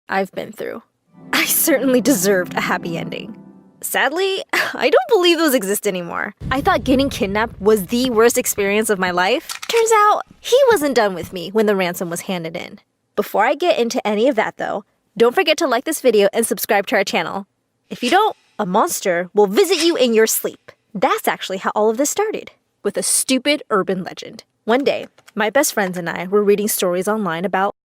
I've been through. I certainly deserved a happy ending. Sadly, I don't believe those exist anymore. I thought getting kidnapped was the worst experience of my life. Turns out, he wasn't done with me when the ransom was handed in. Before I get into any of that though, don't forget to like this video and subscribe to our channel. If you don't, a monster will visit you in your sleep. That's actually how all of this started, with a stupid urban legend. One day, my best friends and I were reading stories online about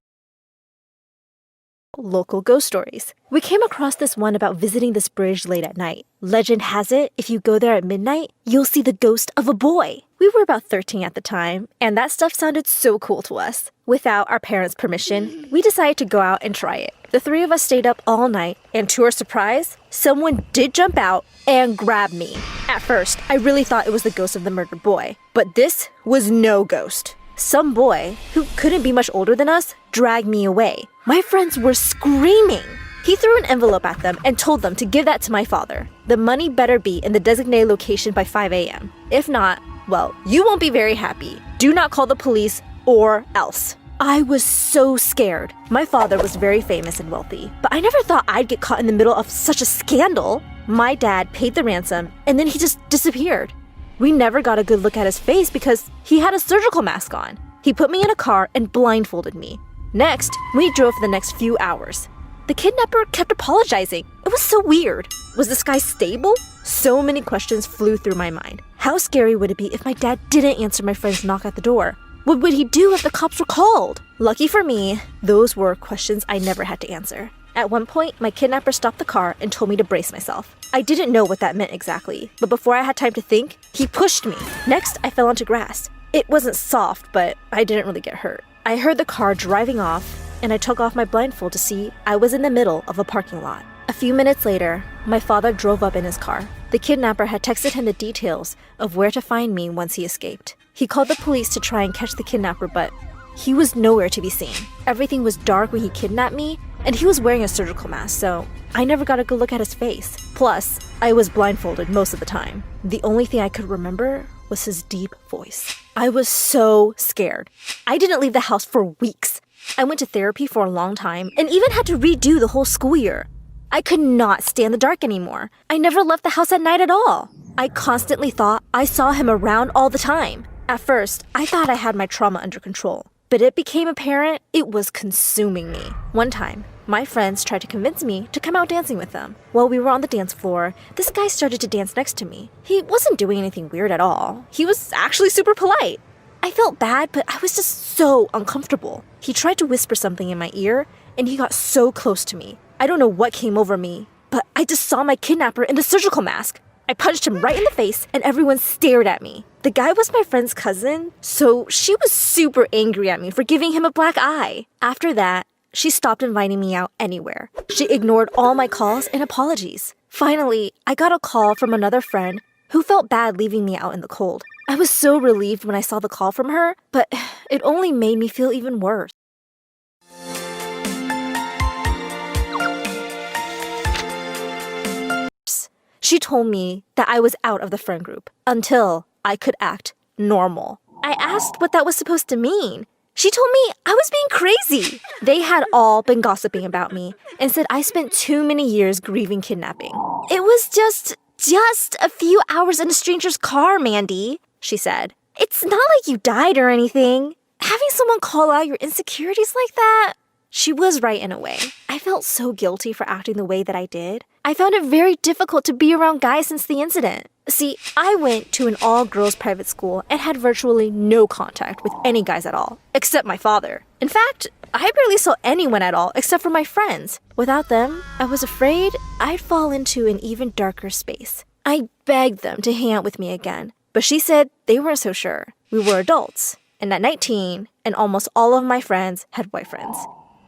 local ghost stories. We came across this one about visiting this bridge late at night. Legend has it, if you go there at midnight, you'll see the ghost of a boy. We were about 13 at the time, and that stuff sounded so cool to us. Without our parents' permission, we decided to go out and try it. The three of us stayed up all night, and to our surprise, someone did jump out and grab me. At first, I really thought it was the ghost of the murdered boy, but this was no ghost. Some boy, who couldn't be much older than us, dragged me away. My friends were screaming. He threw an envelope at them and told them to give that to my father. The money better be in the designated location by 5 a.m. If not, well, you won't be very happy. Do not call the police or else. I was so scared. My father was very famous and wealthy, but I never thought I'd get caught in the middle of such a scandal. My dad paid the ransom and then he just disappeared. We never got a good look at his face because he had a surgical mask on. He put me in a car and blindfolded me. Next, we drove for the next few hours. The kidnapper kept apologizing. It was so weird. Was this guy stable? So many questions flew through my mind. How scary would it be if my dad didn't answer my friend's knock at the door? What would he do if the cops were called? Lucky for me, those were questions I never had to answer. At one point, my kidnapper stopped the car and told me to brace myself. I didn't know what that meant exactly, but before I had time to think, he pushed me. Next, I fell onto grass. It wasn't soft, but I didn't really get hurt. I heard the car driving off, and I took off my blindfold to see I was in the middle of a parking lot. A few minutes later, my father drove up in his car. The kidnapper had texted him the details of where to find me once he escaped. He called the police to try and catch the kidnapper, but he was nowhere to be seen. Everything was dark when he kidnapped me, and he was wearing a surgical mask, so I never got a good look at his face. Plus, I was blindfolded most of the time. The only thing I could remember was his deep voice. I was so scared. I didn't leave the house for weeks. I went to therapy for a long time and even had to redo the whole school year. I could not stand the dark anymore. I never left the house at night at all. I constantly thought I saw him around all the time. At first, I thought I had my trauma under control, but it became apparent it was consuming me. One time, my friends tried to convince me to come out dancing with them. While we were on the dance floor, this guy started to dance next to me. He wasn't doing anything weird at all. He was actually super polite. I felt bad, but I was just so uncomfortable. He tried to whisper something in my ear, and he got so close to me. I don't know what came over me, but I just saw my kidnapper in the surgical mask. I punched him right in the face, and everyone stared at me. The guy was my friend's cousin, so she was super angry at me for giving him a black eye. After that, she stopped inviting me out anywhere. She ignored all my calls and apologies. Finally, I got a call from another friend who felt bad leaving me out in the cold. I was so relieved when I saw the call from her, but it only made me feel even worse. She told me that I was out of the friend group until I could act normal. I asked what that was supposed to mean. She told me I was being crazy. They had all been gossiping about me and said I spent too many years grieving kidnapping. It was just a few hours in a stranger's car, Mandy, she said. It's not like you died or anything. Having someone call out your insecurities like that? She was right in a way. I felt so guilty for acting the way that I did. I found it very difficult to be around guys since the incident. See, I went to an all-girls private school and had virtually no contact with any guys at all, except my father. In fact, I barely saw anyone at all except for my friends. Without them, I was afraid I'd fall into an even darker space. I begged them to hang out with me again, but she said they weren't so sure. We were adults, and at 19, and almost all of my friends had boyfriends.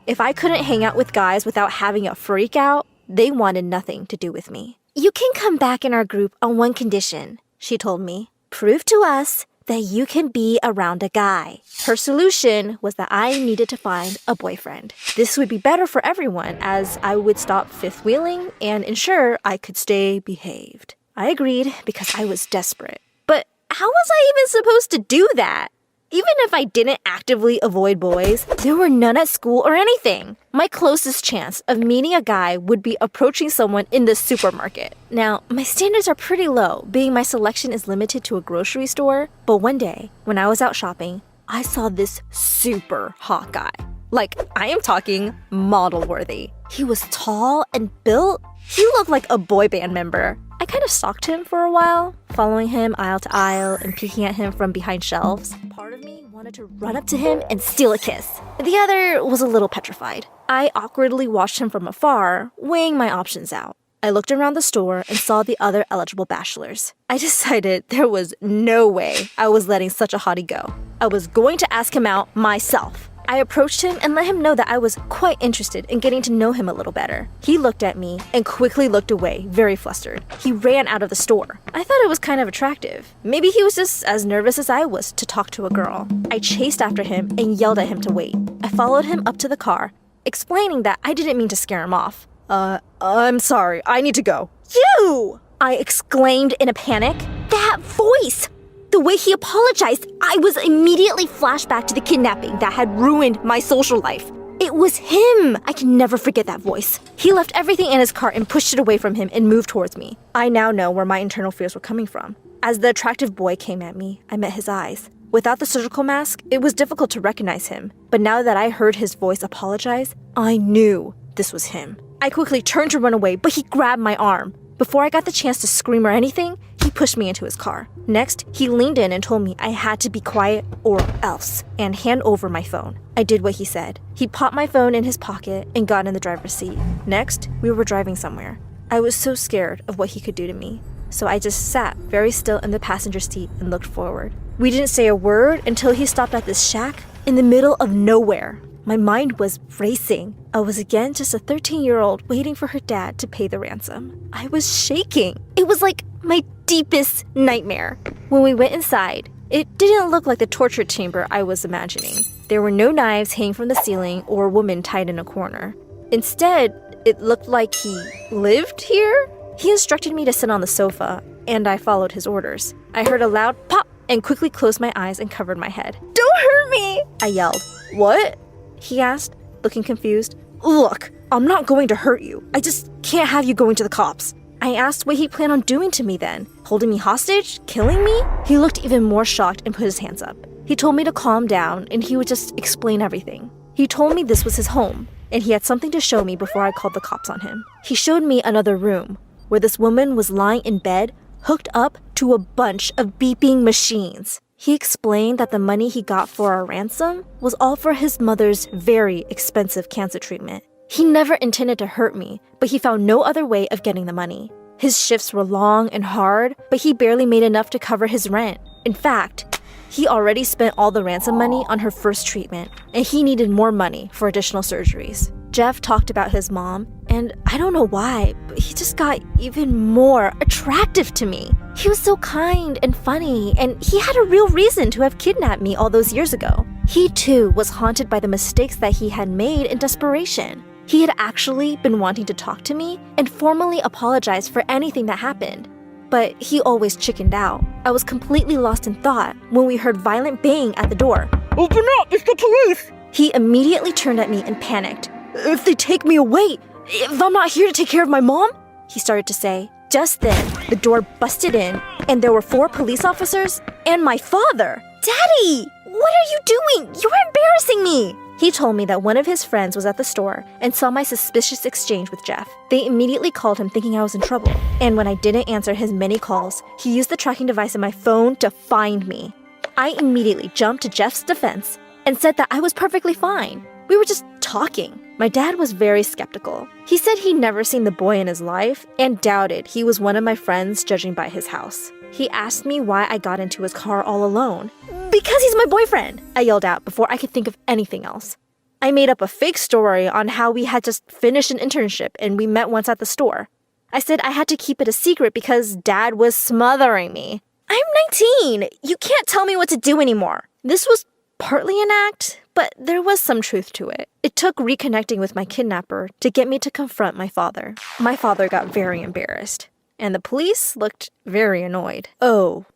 If I couldn't hang out with guys without having a freak out, they wanted nothing to do with me. You can come back in our group on one condition, she told me. Prove to us that you can be around a guy. Her solution was that I needed to find a boyfriend. This would be better for everyone as I would stop fifth-wheeling and ensure I could stay behaved. I agreed because I was desperate. But how was I even supposed to do that? Even if I didn't actively avoid boys, there were none at school or anything. My closest chance of meeting a guy would be approaching someone in the supermarket. Now, my standards are pretty low, being my selection is limited to a grocery store, but one day, when I was out shopping, I saw this super hot guy. Like, I am talking model-worthy. He was tall and built. He looked like a boy band member. I kind of stalked him for a while, following him aisle to aisle and peeking at him from behind shelves. Part of me wanted to run up to him and steal a kiss. The other was a little petrified. I awkwardly watched him from afar, weighing my options out. I looked around the store and saw the other eligible bachelors. I decided there was no way I was letting such a hottie go. I was going to ask him out myself. I approached him and let him know that I was quite interested in getting to know him a little better. He looked at me and quickly looked away, very flustered. He ran out of the store. I thought it was kind of attractive. Maybe he was just as nervous as I was to talk to a girl. I chased after him and yelled at him to wait. I followed him up to the car, explaining that I didn't mean to scare him off. I'm sorry, I need to go. You! I exclaimed in a panic. That voice! The way he apologized, I was immediately flashed back to the kidnapping that had ruined my social life. It was him! I can never forget that voice. He left everything in his car and pushed it away from him and moved towards me. I now know where my internal fears were coming from. As the attractive boy came at me, I met his eyes. Without the surgical mask, it was difficult to recognize him. But now that I heard his voice apologize, I knew this was him. I quickly turned to run away, but he grabbed my arm. Before I got the chance to scream or anything, he pushed me into his car. Next, he leaned in and told me I had to be quiet or else, and hand over my phone. I did what he said. He popped my phone in his pocket and got in the driver's seat. Next, we were driving somewhere. I was so scared of what he could do to me, so I just sat very still in the passenger seat and looked forward. We didn't say a word until he stopped at this shack in the middle of nowhere. My mind was racing. I was again just a 13-year-old waiting for her dad to pay the ransom. I was shaking. It was like my deepest nightmare. When we went inside, it didn't look like the torture chamber I was imagining. There were no knives hanging from the ceiling or a woman tied in a corner. Instead, it looked like he lived here. He instructed me to sit on the sofa, and I followed his orders. I heard a loud pop and quickly closed my eyes and covered my head. "Don't hurt me!" I yelled. "What?" he asked, looking confused. "Look, I'm not going to hurt you. I just can't have you going to the cops." I asked what he planned on doing to me then. Holding me hostage? Killing me? He looked even more shocked and put his hands up. He told me to calm down and he would just explain everything. He told me this was his home and he had something to show me before I called the cops on him. He showed me another room where this woman was lying in bed, hooked up to a bunch of beeping machines. He explained that the money he got for our ransom was all for his mother's very expensive cancer treatment. He never intended to hurt me, but he found no other way of getting the money. His shifts were long and hard, but he barely made enough to cover his rent. In fact, he already spent all the ransom money on her first treatment, and he needed more money for additional surgeries. Jeff talked about his mom, and I don't know why, but he just got even more attractive to me. He was so kind and funny, and he had a real reason to have kidnapped me all those years ago. He too was haunted by the mistakes that he had made in desperation. He had actually been wanting to talk to me and formally apologize for anything that happened. But he always chickened out. I was completely lost in thought when we heard violent banging at the door. "Open up, it's the police!" He immediately turned at me and panicked. "If they take me away, if I'm not here to take care of my mom?" he started to say. Just then, the door busted in and there were 4 police officers and my father. "Daddy, what are you doing? You're embarrassing me!" He told me that one of his friends was at the store and saw my suspicious exchange with Jeff. They immediately called him thinking I was in trouble. And when I didn't answer his many calls, he used the tracking device in my phone to find me. I immediately jumped to Jeff's defense and said that I was perfectly fine. We were just talking. My dad was very skeptical. He said he'd never seen the boy in his life and doubted he was one of my friends judging by his house. He asked me why I got into his car all alone. "Because he's my boyfriend," I yelled out before I could think of anything else. I made up a fake story on how we had just finished an internship and we met once at the store. I said I had to keep it a secret because Dad was smothering me. "I'm 19. You can't tell me what to do anymore." This was partly an act, but there was some truth to it. It took reconnecting with my kidnapper to get me to confront my father. My father got very embarrassed. and the police looked very annoyed. "Oh,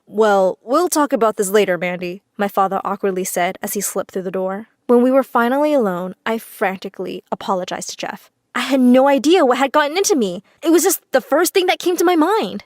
well, we'll talk about this later, Mandy," my father awkwardly said as he slipped through the door. When we were finally alone, I frantically apologized to Jeff. I had no idea what had gotten into me. It was just the first thing that came to my mind.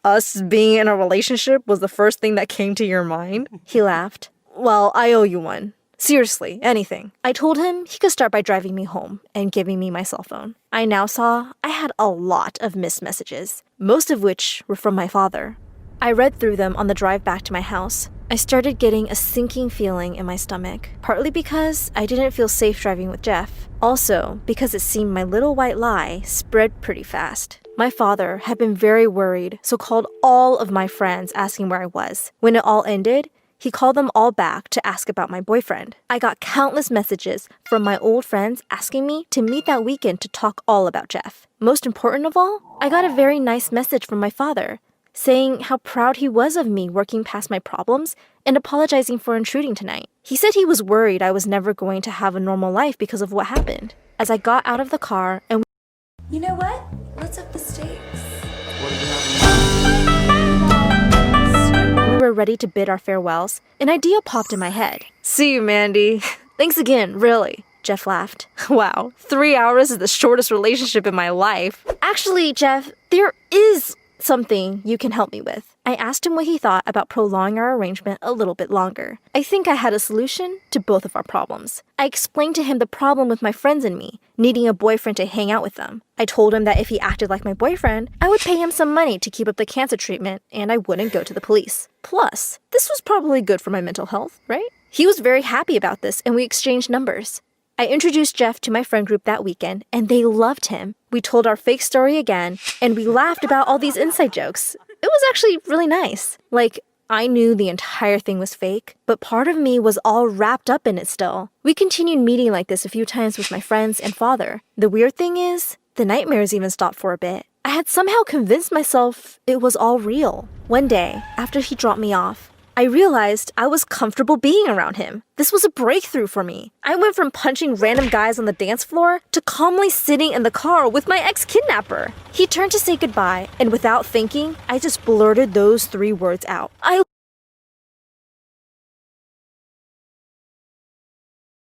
"Us being in a relationship was the first thing that came to your mind?" He laughed. "Well, I owe you one. Seriously, anything." I told him he could start by driving me home and giving me my cell phone. I now saw I had a lot of missed messages, most of which were from my father. I read through them on the drive back to my house. I started getting a sinking feeling in my stomach, partly because I didn't feel safe driving with Jeff, also because it seemed my little white lie spread pretty fast. My father had been very worried, so called all of my friends asking where I was. When it all ended, he called them all back to ask about my boyfriend. I got countless messages from my old friends asking me to meet that weekend to talk all about Jeff. Most important of all, I got a very nice message from my father, saying how proud he was of me working past my problems and apologizing for intruding tonight. He said he was worried I was never going to have a normal life because of what happened. As I got out of the car and You know what? Let's up the stakes. we were ready to bid our farewells, an idea popped in my head. "See you, Mandy. Thanks again, really." Jeff laughed. "Wow, 3 hours is the shortest relationship in my life." "Actually, Jeff, there is something you can help me with." I asked him what he thought about prolonging our arrangement a little bit longer. I think I had a solution to both of our problems. I explained to him the problem with my friends and me, needing a boyfriend to hang out with them. I told him that if he acted like my boyfriend, I would pay him some money to keep up the cancer treatment and I wouldn't go to the police. Plus, this was probably good for my mental health, right? He was very happy about this and we exchanged numbers. I introduced Jeff to my friend group that weekend, and they loved him. We told our fake story again, and we laughed about all these inside jokes. It was actually really nice. Like, I knew the entire thing was fake, but part of me was all wrapped up in it still. We continued meeting like this a few times with my friends and father. The weird thing is, the nightmares even stopped for a bit. I had somehow convinced myself it was all real. One day, after he dropped me off, I realized I was comfortable being around him. This was a breakthrough for me. I went from punching random guys on the dance floor to calmly sitting in the car with my ex-kidnapper. He turned to say goodbye, and without thinking, I just blurted those 3 words out. "I